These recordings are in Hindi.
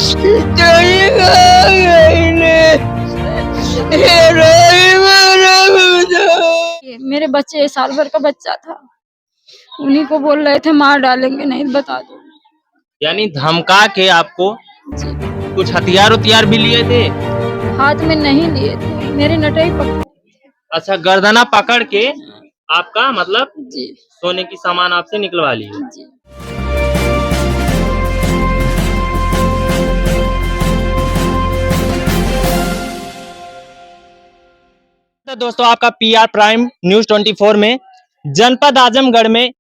चोरी खा गई ने, रोई मारा मुझे। मेरे बच्चे साल भर का बच्चा था, उन्हीं को बोल रहे थे मार डालेंगे, नहीं बता दो। यानी धमका के आपको जी, कुछ हथियार उतियार भी लिए थे? हाथ में नहीं लिए थे, मेरे नटई पकड़। अच्छा, गर्दना पकड़ के आपका मतलब जी सोने की सामान आपसे निकलवा लिए। जी। तो दोस्तों, आपका पीआर प्राइम न्यूज 24 में जनपद आजमगढ़ में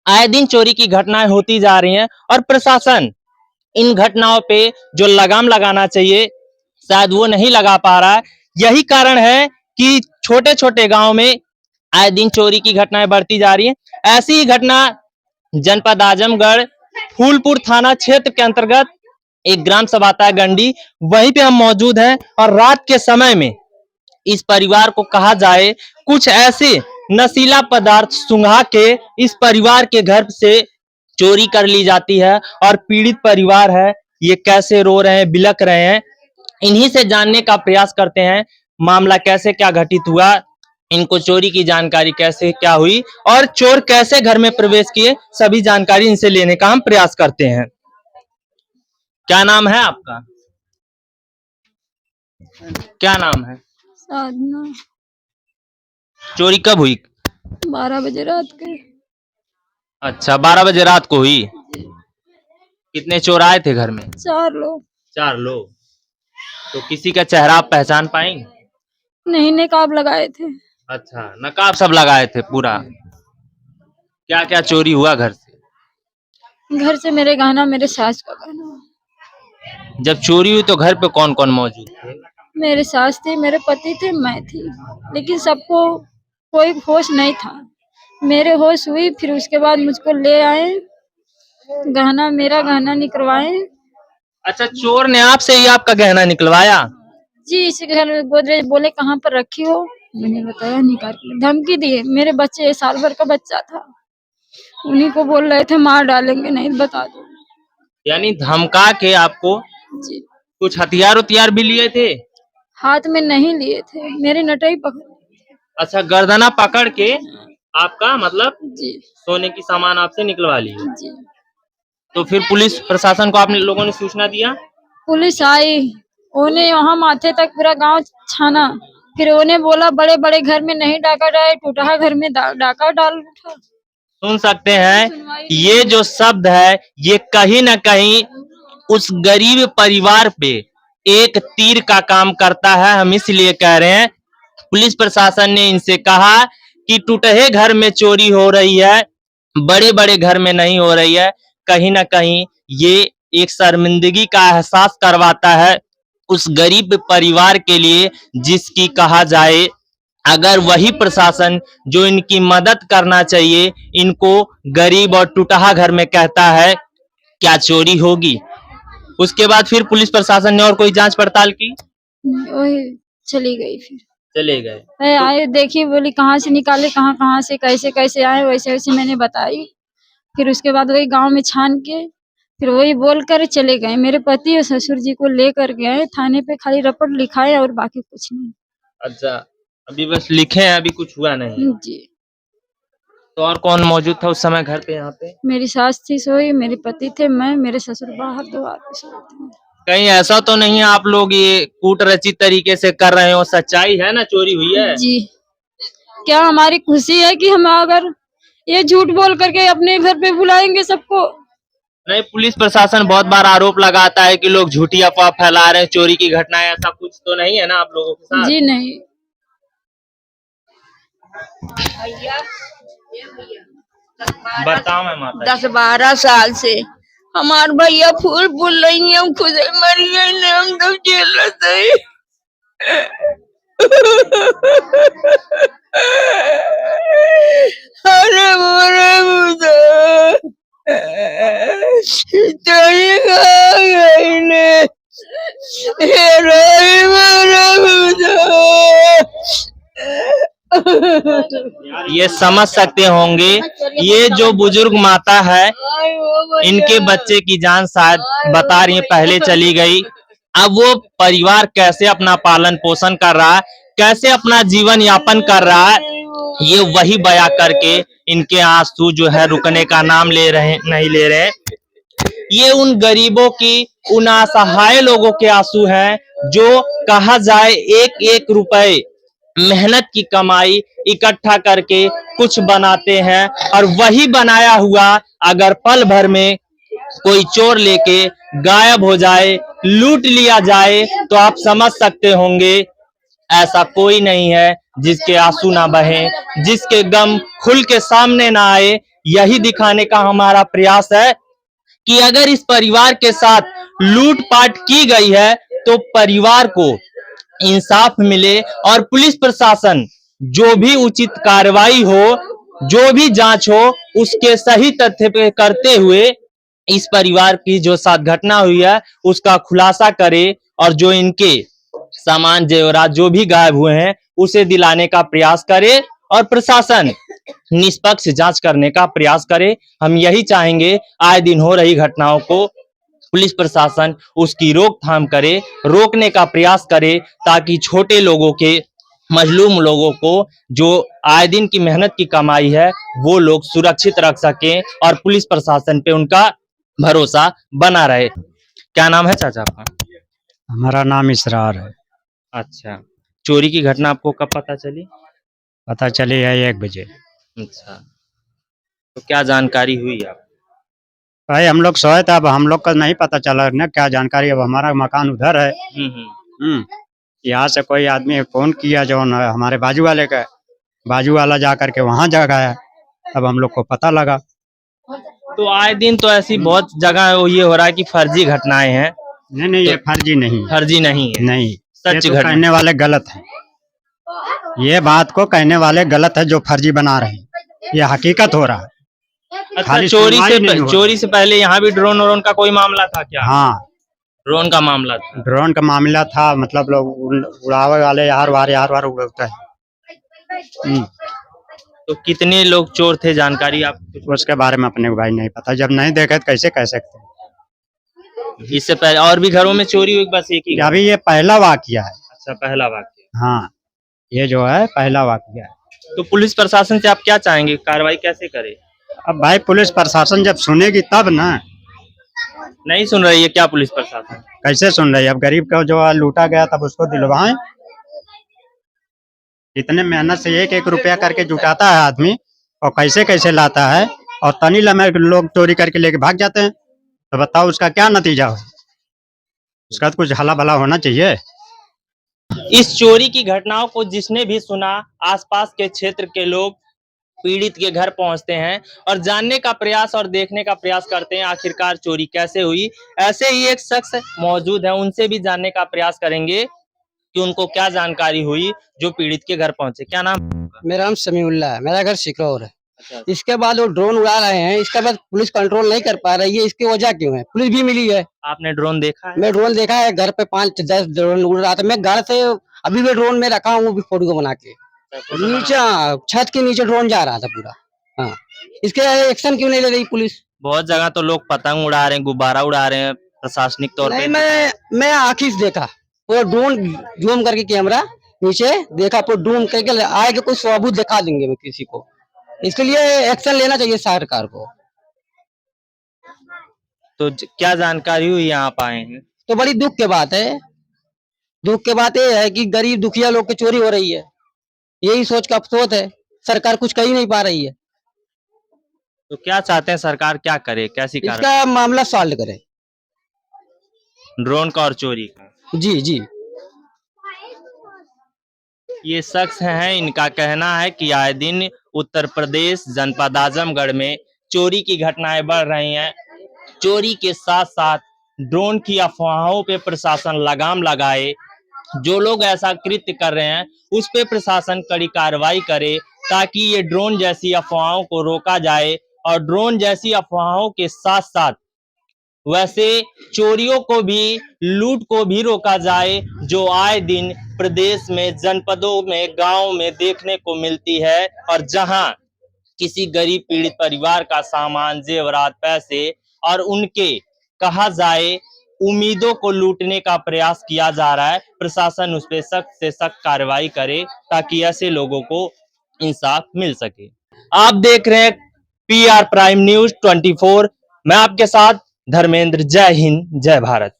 आए दिन चोरी की घटनाएं होती जा रही हैं और प्रशासन इन घटनाओं पे जो लगाम लगाना चाहिए शायद वो नहीं लगा पा रहा है। यही कारण है कि छोटे छोटे गांव में आए दिन चोरी की घटनाएं बढ़ती जा रही हैं। ऐसी ही घटना जनपद आजमगढ़ फूलपुर थाना क्षेत्र के अंतर्गत एक ग्राम सभा आता है गंडी, वहीं पे हम मौजूद हैं और रात के समय में इस परिवार को कहा जाए कुछ ऐसे नशीला पदार्थ सुंघा के इस परिवार के घर से चोरी कर ली जाती है और पीड़ित परिवार है, ये कैसे रो रहे हैं, बिलख रहे हैं, इन्हीं से जानने का प्रयास करते हैं। मामला कैसे क्या घटित हुआ, इनको चोरी की जानकारी कैसे क्या हुई और चोर कैसे घर में प्रवेश किए, सभी जानकारी इनसे लेने का हम प्रयास करते हैं। क्या नाम है आपका? क्या नाम है? साधना। चोरी कब हुई? 12 बजे रात के। अच्छा, 12 बजे रात को हुई। कितने चोर आए थे घर में? 4 लोग। 4 लोग। तो किसी का चेहरा आप पहचान पाएंगे? नहीं, नकाब लगाए थे। अच्छा, नकाब सब लगाए थे पूरा। क्या क्या चोरी हुआ घर से? घर से मेरे गहना, मेरे सास का गहना। जब चोरी हुई तो घर पे कौन कौन मौजूद थे? मेरे सास थे, मेरे पति थे, मैं थी, लेकिन सबको कोई होश नहीं था। मेरे होश हुई, फिर उसके बाद मुझको ले आए, गहना, मेरा गहना निकलवाए। अच्छा, चोर ने आपसे ही आपका गहना निकलवाया? जी, इस घर में गोदरेज बोले कहाँ पर रखी हो, मैंने बताया निकाल के। धमकी दिए, मेरे बच्चे साल भर का बच्चा था, उन्हीं को बोल रहे थे मार डालेंगे, नहीं बता दो। यानी धमका के आपको जी, कुछ हथियार उतियार भी लिए थे? हाथ में नहीं लिए थे, मेरे नटई पकड़। अच्छा, गर्दना पकड़ के आपका मतलब जी सोने की सामान आपसे निकलवा लिए। जी। तो फिर पुलिस प्रशासन को आप लोगों ने सूचना दिया? पुलिस आई, उन्हें वहाँ माथे तक पूरा गांव छाना, फिर उन्हें बोला बड़े बड़े घर में नहीं डाका डाले, टूटा घर में डाका डाल उठा। सुन सकते हैं, ये जो शब्द है ये कहीं ना कहीं उस गरीब परिवार पे एक तीर का काम करता है। हम इसलिए कह रहे हैं, पुलिस प्रशासन ने इनसे कहा कि टूटे घर में चोरी हो रही है, बड़े बड़े घर में नहीं हो रही है। कहीं ना कहीं ये एक शर्मिंदगी का एहसास करवाता है उस गरीब परिवार के लिए, जिसकी कहा जाए अगर वही प्रशासन जो इनकी मदद करना चाहिए इनको गरीब और टूटहा घर में कहता है, क्या चोरी होगी? उसके बाद फिर पुलिस प्रशासन ने और कोई जांच पड़ताल की? वही चली गई। फिर चले गए। आए, देखी, बोली कहाँ से निकाले, कहाँ कहाँ से कैसे कैसे आए, वैसे वैसे मैंने बताई। फिर उसके बाद वही गांव में छान के फिर वही बोल कर चले गए। मेरे पति और ससुर जी को लेकर गए थाने पे, खाली रपट लिखाए और बाकी कुछ नहीं। अच्छा, अभी बस लिखे हैं, अभी कुछ हुआ नहीं। जी। तो और कौन मौजूद था उस समय घर पे? यहाँ पे मेरी सास थी सोई, मेरे पति थे, मैं, मेरे ससुर बाहर द्वार पे सोए थे। कहीं ऐसा तो नहीं है आप लोग ये कूट रचित तरीके से कर रहे हो? सच्चाई है ना, चोरी हुई है? जी, क्या हमारी खुशी है कि हम अगर ये झूठ बोल करके अपने घर पे बुलाएंगे सबको? नहीं, पुलिस प्रशासन बहुत बार आरोप लगाता है कि लोग झूठी अफवाह फैला रहे हैं, चोरी की घटनाएं, ऐसा कुछ तो नहीं है ना आप लोगों के साथ? जी नहीं। बताओ मैं माता 10-12 साल से हमार भैया फूल फूल रही है, खुद ही मर गए ने, हम तो जेल रहे। अरे मोरे मुझे चोरी खा गई ने, रोई मारा मुझे। ये समझ सकते होंगे, ये जो बुजुर्ग माता है, इनके बच्चे की जान शायद बता रही है पहले चली गई। अब वो परिवार कैसे अपना पालन पोषण कर रहा है, कैसे अपना जीवन यापन कर रहा है, ये वही बयां करके इनके आंसू जो है रुकने का नाम नहीं ले रहे हैं। ये उन गरीबों की, उन असहाय लोगों के आंसू हैं जो कहा जाए एक एक रुपए मेहनत की कमाई इकट्ठा करके कुछ बनाते हैं, और वही बनाया हुआ अगर पल भर में कोई चोर लेके गायब हो जाए, लूट लिया जाए, तो आप समझ सकते होंगे ऐसा कोई नहीं है जिसके आंसू ना बहे, जिसके गम खुल के सामने ना आए। यही दिखाने का हमारा प्रयास है कि अगर इस परिवार के साथ लूटपाट की गई है तो परिवार को इंसाफ मिले, और पुलिस प्रशासन जो भी उचित कार्रवाई हो, जो भी जांच हो, उसके सही तथ्य पे करते हुए इस परिवार की जो साथ घटना हुई है उसका खुलासा करे, और जो इनके सामान जेवरात जो भी गायब हुए हैं उसे दिलाने का प्रयास करे, और प्रशासन निष्पक्ष जांच करने का प्रयास करे। हम यही चाहेंगे, आए दिन हो रही घटनाओं को पुलिस प्रशासन उसकी रोकथाम करे, रोकने का प्रयास करे, ताकि छोटे लोगों के, मजलूम लोगों को जो आए दिन की मेहनत की कमाई है वो लोग सुरक्षित रख सकें, और पुलिस प्रशासन पे उनका भरोसा बना रहे। क्या नाम है चाचा आपका? हमारा नाम इसरार है। अच्छा, चोरी की घटना आपको कब पता चली? पता चली है 1 बजे। अच्छा, तो क्या जानकारी हुई आप? भाई हम लोग सोए थे, अब हम लोग का नहीं पता चला ना क्या जानकारी। अब हमारा मकान उधर है। यहाँ से कोई आदमी फोन किया जो हमारे बाजू वाले का, बाजू वाला जा करके वहाँ जा गया। अब हम लोग को पता लगा। तो आए दिन तो ऐसी बहुत जगह ये हो रहा है कि फर्जी घटनाएं हैं। नहीं ये फर्जी नहीं है। फर्जी नहीं है, नहीं, सच ये तो घटना। कहने वाले गलत है। ये बात को कहने वाले गलत है जो फर्जी बना रहे हैं। ये हकीकत हो रहा है। अच्छा, खाली सुनवाई नहीं हो रही। चोरी से पहले यहाँ भी ड्रोन व्रोन का कोई मामला था क्या? हाँ, ड्रोन का मामला था। ड्रोन का मामला था। मतलब लोग उड़ावे वाले यार वार उड़ाते हैं। तो कितने लोग चोर थे, जानकारी आप? उसके बारे में अपने को भाई नहीं पता। जब नहीं देखे तो कैसे कह सकते हैं। इससे पहले और भी घरों में चोरी हुई, बस एक ही? अभी ये पहला वाकया है। अच्छा, पहला वाकया। हाँ, ये जो है पहला वाकया है। तो पुलिस प्रशासन से आप क्या चाहेंगे, कार्रवाई कैसे करे? अब भाई पुलिस प्रशासन जब सुनेगी तब ना। नहीं सुन रही है क्या पुलिस प्रशासन? कैसे सुन रही है? अब गरीब को जो लूटा गया तब उसको दिलवाएं। इतने मेहनत से एक एक रुपया करके जुटाता है आदमी, और कैसे कैसे लाता है, और तनी लम्हे लोग चोरी करके लेके भाग जाते हैं। तो बताओ उसका क्या नतीजा हो? उसका तो कुछ हला भला होना चाहिए। इस चोरी की घटनाओं को जिसने भी सुना, आसपास के क्षेत्र के लोग पीड़ित के घर पहुंचते हैं और जानने का प्रयास और देखने का प्रयास करते हैं आखिरकार चोरी कैसे हुई। ऐसे ही एक शख्स मौजूद है, उनसे भी जानने का प्रयास करेंगे कि उनको क्या जानकारी हुई जो पीड़ित के घर पहुंचे। क्या नाम? मेरा नाम समीउल्लाह है, मेरा घर सिकरौर है। अच्छा, इसके बाद वो ड्रोन उड़ा रहे हैं, इसके बाद पुलिस कंट्रोल नहीं कर पा रही है। इसकी वजह क्यों है? पुलिस भी मिली है। आपने ड्रोन देखा है? मैं ड्रोन देखा है, घर पे 5-10 ड्रोन उड़ रहा था। मैं घर से अभी भी ड्रोन में रखा हूँ, फोटो को बना के। नीचे छत के नीचे ड्रोन जा रहा था पूरा। हाँ, इसके एक्शन क्यों नहीं ले रही पुलिस? बहुत जगह तो लोग पतंग उड़ा रहे हैं, गुब्बारा उड़ा रहे हैं प्रशासनिक तौर नहीं, पे। मैं आँखी से देखा पूरा ड्रोन, जूम करके कैमरा नीचे देखा, पूरा ड्रोन करके आएगा, कोई सबूत दिखा देंगे मैं किसी को। इसके लिए एक्शन लेना चाहिए सरकार को। तो क्या जानकारी हुई यहाँ आप आए हैं? तो बड़ी दुख की बात है। दुख की बात ये है कि गरीब दुखिया लोग की चोरी हो रही है। यही सोच का अफसोस है, सरकार कुछ कर ही नहीं पा रही है। तो क्या चाहते हैं सरकार क्या करे, कैसी कार्रवाई? इसका मामला सॉल्व करे। ड्रोन का और चोरी का। जी जी। ये शख्स हैं, इनका कहना है कि आए दिन उत्तर प्रदेश जनपद आजमगढ़ में चोरी की घटनाएं बढ़ रही हैं। चोरी के साथ साथ ड्रोन की अफवाहों पे प्रशासन लगाम लगाए। जो लोग ऐसा कृत्य कर रहे हैं उस पे प्रशासन कड़ी कार्रवाई करे, ताकि ये ड्रोन जैसी अफवाहों को रोका जाए, और ड्रोन जैसी अफवाहों के साथ साथ वैसे चोरियों को भी, लूट को भी रोका जाए जो आए दिन प्रदेश में, जनपदों में, गांव में देखने को मिलती है। और जहां किसी गरीब पीड़ित परिवार का सामान, जेवरात, पैसे और उनके कहा जाए उम्मीदों को लूटने का प्रयास किया जा रहा है, प्रशासन उस पर सख्त से सख्त कार्रवाई करे ताकि ऐसे लोगों को इंसाफ मिल सके। आप देख रहे हैं PR प्राइम न्यूज 24। मैं आपके साथ धर्मेंद्र। जय हिंद, जय भारत।